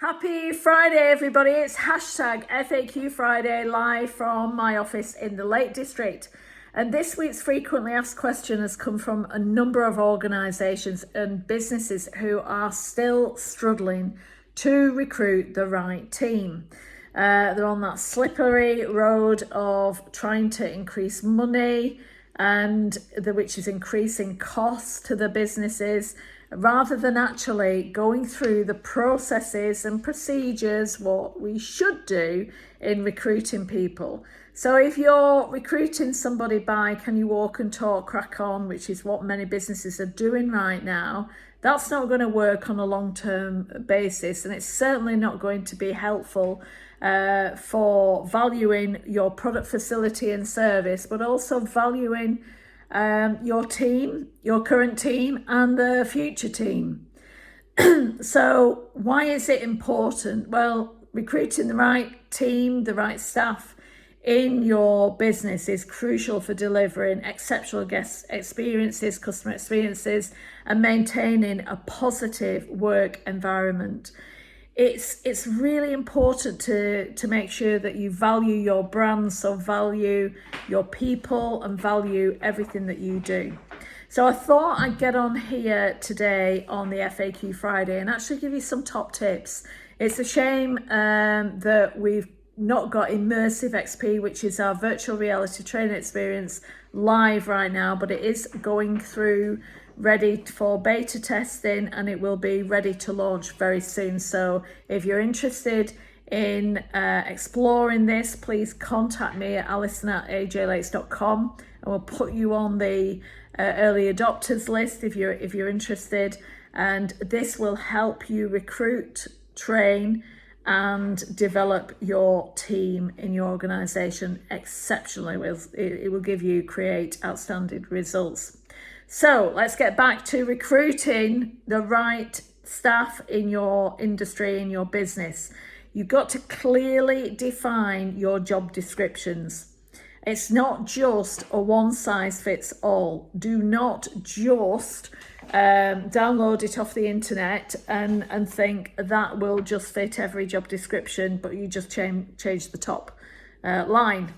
Happy Friday, everybody. It's hashtag FAQ Friday live from my office in the Lake District. And this week's frequently asked question has come from a number of organisations and businesses who are still struggling to recruit the right team. They're on that slippery road of trying to increase money which is increasing costs to the businesses, rather than actually going through the processes and procedures, what we should do in recruiting people. So if you're recruiting somebody by can you walk and talk, crack on, which is what many businesses are doing right now, that's not going to work on a long-term basis, and it's certainly not going to be helpful for valuing your product, facility and service, but also valuing your team, your current team and the future team. So why is it important? Well, recruiting the right team, the right staff in your business is crucial for delivering exceptional guest experiences, customer experiences, and maintaining a positive work environment. It's really important to make sure that you value your brand, so value your people and value everything that you do. So I thought I'd get on here today on the FAQ Friday and actually give you some top tips. It's a shame that we've not got Immersive XP, which is our virtual reality training experience, live right now, but it is going through ready for beta testing and it will be ready to launch very soon. So if you're interested in exploring this, please contact me at Alison at ajlakes.com and we'll put you on the early adopters list if you're interested. And this will help you recruit, train and develop your team in your organisation exceptionally. It will give you create outstanding results. So let's get back to recruiting the right staff in your industry, in your business. You've got to clearly define your job descriptions. It's not just a one size fits all. Do not just download it off the internet and think that will just fit every job description, but you just change the top line.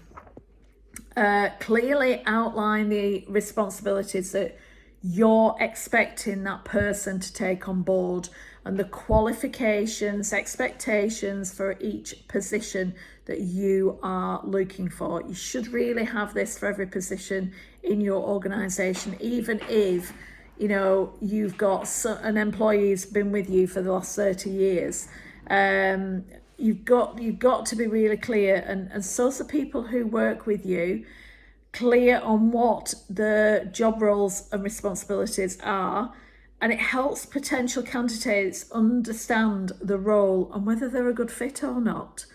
Clearly outline the responsibilities that you're expecting that person to take on board and the qualifications, expectations for each position that you are looking for. You should really have this for every position in your organisation, even if you've got an employee who's been with you for the last 30 years. You've got to be really clear, and so the people who work with you, clear on what the job roles and responsibilities are, and it helps potential candidates understand the role and whether they're a good fit or not.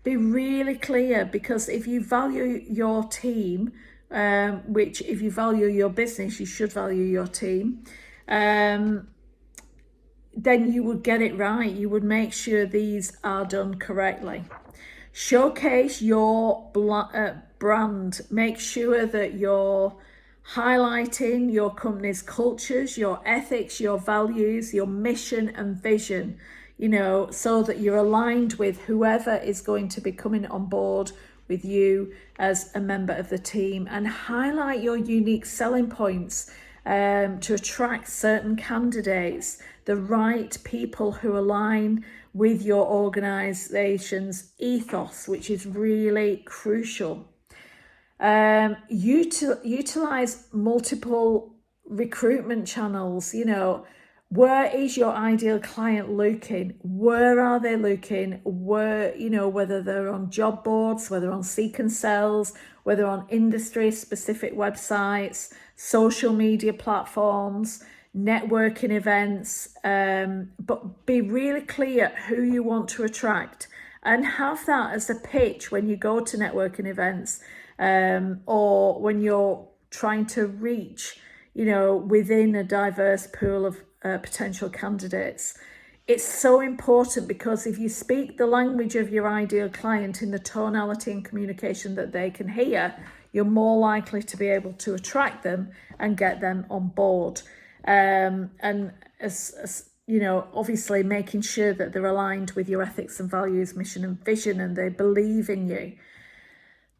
Be really clear, because if you value your team, which if you value your business, you should value your team, then you would get it right. You would make sure these are done correctly. Showcase your brand. Make sure that you're highlighting your company's cultures, your ethics, your values, your mission and vision, so that you're aligned with whoever is going to be coming on board with you as a member of the team, and highlight your unique selling points to attract certain candidates, the right people who align with your organization's ethos, which is really crucial. Utilize multiple recruitment channels. Where is your ideal client looking? Where are they looking? Whether they're on job boards, whether on Seek and Sells, whether on industry specific websites, social media platforms, networking events, but be really clear who you want to attract and have that as a pitch when you go to networking events, or when you're trying to reach, within a diverse pool of potential candidates. It's so important, because if you speak the language of your ideal client in the tonality and communication that they can hear, you're more likely to be able to attract them and get them on board. And as obviously making sure that they're aligned with your ethics and values, mission and vision, and they believe in you.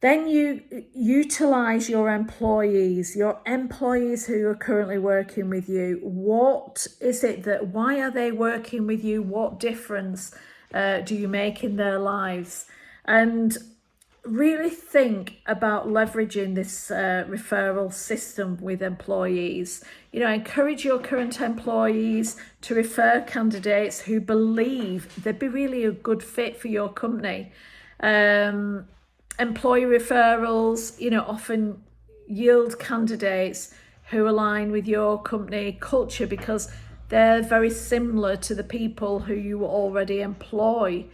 Then you utilize your employees who are currently working with you. What is it why are they working with you? What difference do you make in their lives? And really think about leveraging this referral system with employees. Encourage your current employees to refer candidates who believe they'd be really a good fit for your company. Employee referrals, often yield candidates who align with your company culture because they're very similar to the people who you already employ.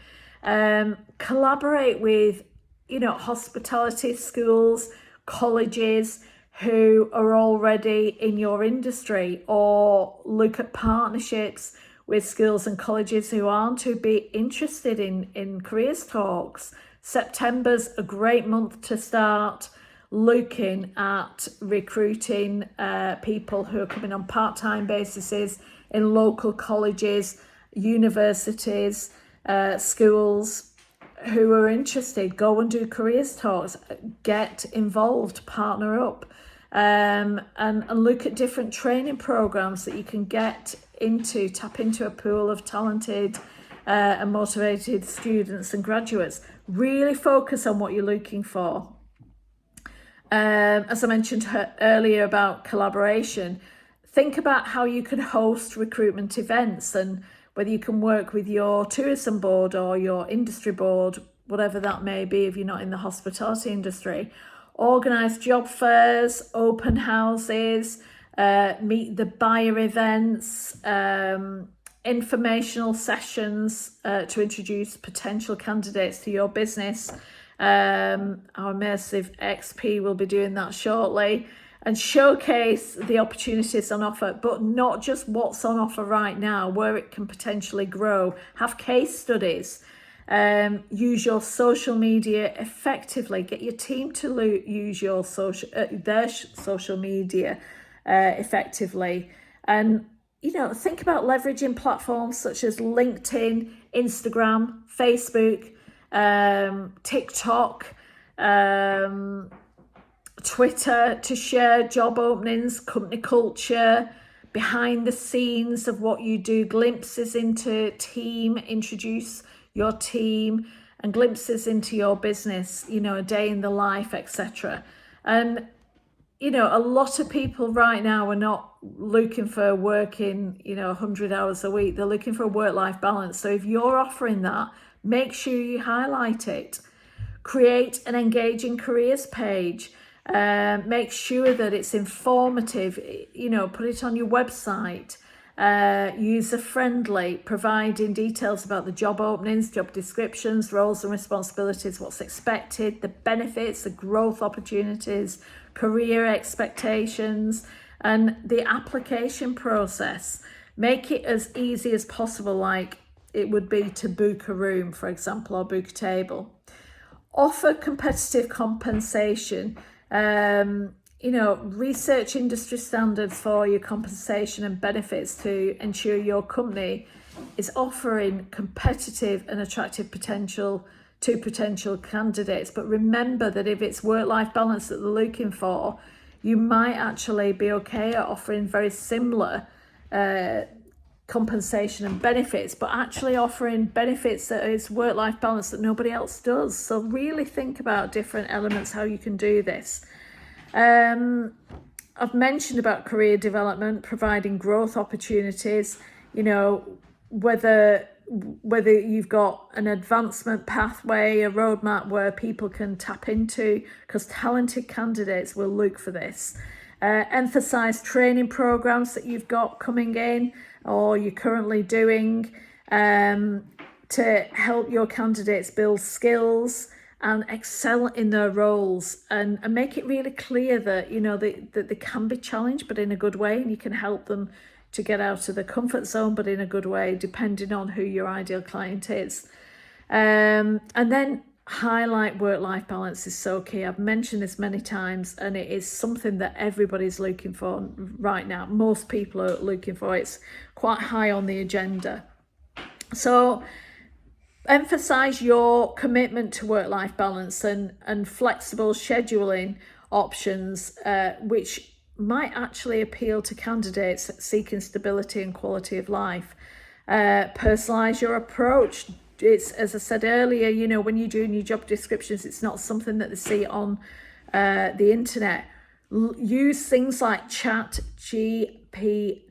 Collaborate with, hospitality schools, colleges who are already in your industry, or look at partnerships with schools and colleges who aren't, who'd be interested in careers talks. September's a great month to start looking at recruiting people who are coming on part-time bases in local colleges, universities, schools who are interested. Go and do careers talks, get involved, partner up, and look at different training programs that you can get into, tap into a pool of talented and motivated students and graduates. Really focus on what you're looking for. As I mentioned earlier about collaboration, think about how you can host recruitment events and whether you can work with your tourism board or your industry board, whatever that may be if you're not in the hospitality industry. Organise job fairs, open houses, meet the buyer events, informational sessions to introduce potential candidates to your business. Our immersive XP will be doing that shortly, and showcase the opportunities on offer, but not just what's on offer right now, where it can potentially grow. Have case studies. Use your social media effectively. Get your team to use your their social media effectively, and think about leveraging platforms such as LinkedIn, Instagram, Facebook, TikTok, Twitter to share job openings, company culture, behind the scenes of what you do, glimpses into team, introduce your team, and glimpses into your business, a day in the life, etc. And a lot of people right now are not looking for working 100 hours a week. They're looking for a work-life balance. So if you're offering that, make sure you highlight it. Create an engaging careers page. Make sure that it's informative, put it on your website, user-friendly, providing details about the job openings, job descriptions, roles and responsibilities, what's expected, the benefits, the growth opportunities, career expectations, and the application process. Make it as easy as possible, like it would be to book a room, for example, or book a table. Offer competitive compensation. Research industry standards for your compensation and benefits to ensure your company is offering competitive and attractive potential candidates. But remember that if it's work-life balance that they're looking for, you might actually be okay at offering very similar compensation and benefits, but actually offering benefits that is work-life balance that nobody else does. So really think about different elements, how you can do this. I've mentioned about career development, providing growth opportunities, whether you've got an advancement pathway, a roadmap where people can tap into, because talented candidates will look for this. Emphasize training programs that you've got coming in or you're currently doing to help your candidates build skills and excel in their roles, and make it really clear that that they can be challenged but in a good way, and you can help them to get out of the comfort zone but in a good way, depending on who your ideal client is. And then highlight work-life balance is so key. I've mentioned this many times, and it is something that everybody's looking for right now. Most people are looking for it. It's quite high on the agenda. So emphasize your commitment to work-life balance and flexible scheduling options, which might actually appeal to candidates seeking stability and quality of life. Personalize your approach. It's, as I said earlier, you know, when you're doing your job descriptions, it's not something that they see on the internet. Use things like Chat GPT.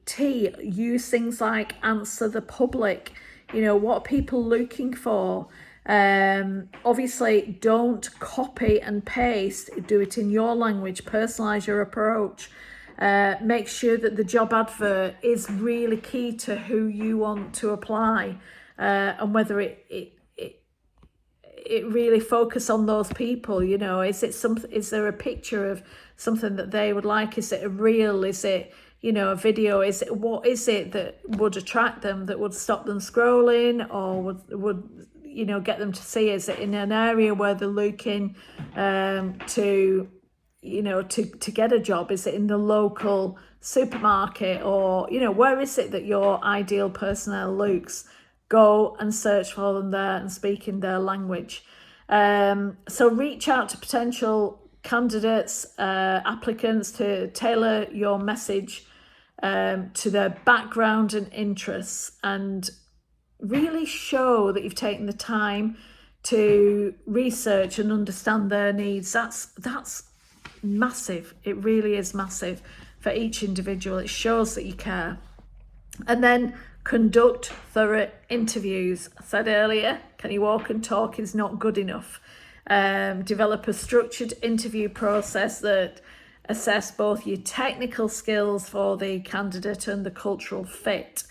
Use things like Answer the Public. You know, what are people looking for? Obviously, don't copy and paste. Do it in your language. Personalize your approach. Make sure that the job advert is really key to who you want to apply, and whether it really focus on those people. You know, is there a picture of something that they would like? Is it a reel? Is it, you know, a video? What is it that would attract them, that would stop them scrolling, or would you know, get them to see? Is it in an area where they're looking to, you know, to get a job? Is it in the local supermarket, or, you know, where is it that your ideal personnel looks? Go and search for them there and speak in their language. So reach out to potential candidates, applicants, to tailor your message to their background and interests, and really show that you've taken the time to research and understand their needs. That's massive. It really is massive for each individual. It shows that you care. And then conduct thorough interviews. I said earlier, can you walk and talk is not good enough. Develop a structured interview process that assess both your technical skills for the candidate and the cultural fit.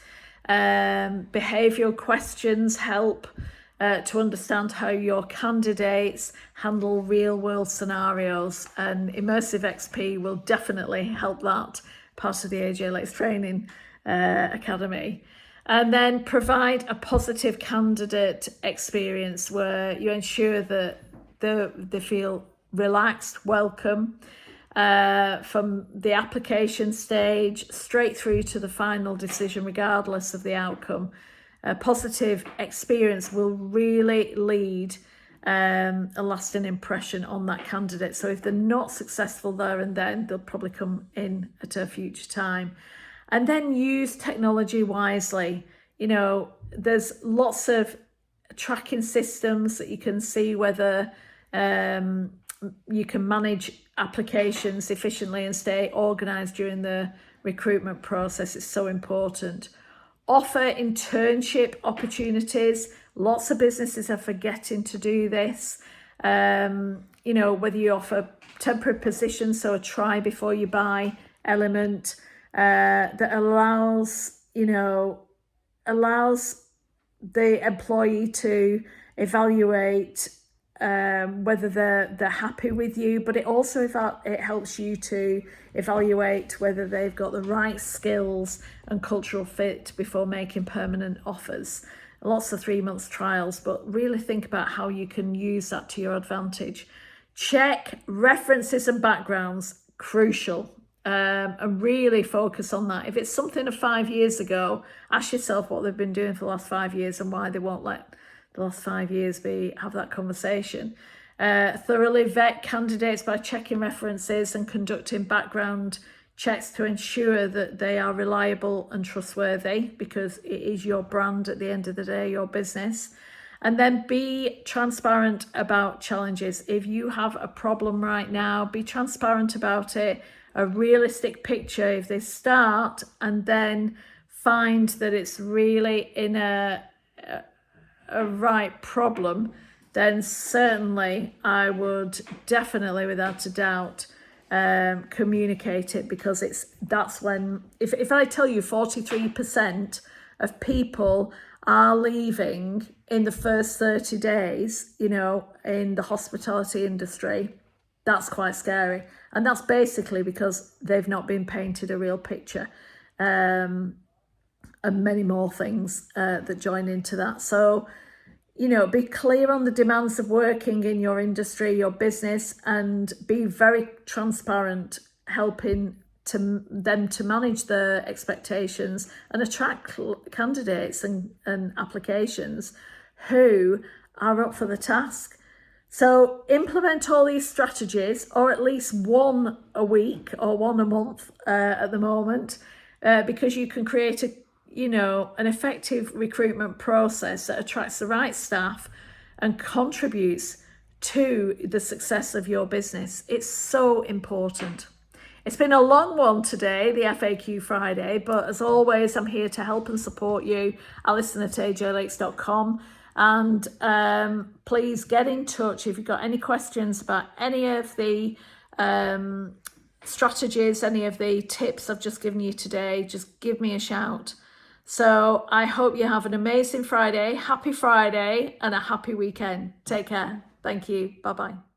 Behavioural questions help to understand how your candidates handle real world scenarios, and Immersive XP will definitely help that, part of the AJLX training academy. And then provide a positive candidate experience where you ensure that they feel relaxed, welcome, from the application stage straight through to the final decision, regardless of the outcome. A positive experience will really lead a lasting impression on that candidate. So if they're not successful there and then, they'll probably come in at a future time. And then use technology wisely. You know, there's lots of tracking systems that you can see whether you can manage applications efficiently and stay organised during the recruitment process. It's so important. Offer internship opportunities. Lots of businesses are forgetting to do this. You know, whether you offer temporary positions, so a try before you buy element, that allows the employee to evaluate whether they're happy with you, but it also it helps you to evaluate whether they've got the right skills and cultural fit before making permanent offers. Lots of 3 months trials, but really think about how you can use that to your advantage. Check references and backgrounds, crucial. And really focus on that. If it's something of 5 years ago, ask yourself what they've been doing for the last 5 years and why they won't let the last 5 years have that conversation. Thoroughly vet candidates by checking references and conducting background checks to ensure that they are reliable and trustworthy, because it is your brand at the end of the day, your business. And then be transparent about challenges. If you have a problem right now, be transparent about it. A realistic picture. If they start and then find that it's really in a right problem, then certainly I would definitely, without a doubt, communicate it, because that's when, if I tell you 43% of people are leaving in the first 30 days, you know, in the hospitality industry, that's quite scary. And that's basically because they've not been painted a real picture, and many more things that join into that. So, be clear on the demands of working in your industry, your business, and be very transparent, helping them to manage their expectations and attract candidates and applications who are up for the task. So implement all these strategies, or at least one a week or one a month at the moment, because you can create an effective recruitment process that attracts the right staff and contributes to the success of your business. It's so important. It's been a long one today, the FAQ Friday, but as always, I'm here to help and support you, Alison@ajlakes.com. And please get in touch if you've got any questions about any of the strategies, any of the tips I've just given you today. Just give me a shout. So I hope you have an amazing Friday, happy Friday, and a happy weekend. Take care. Thank you. Bye-bye.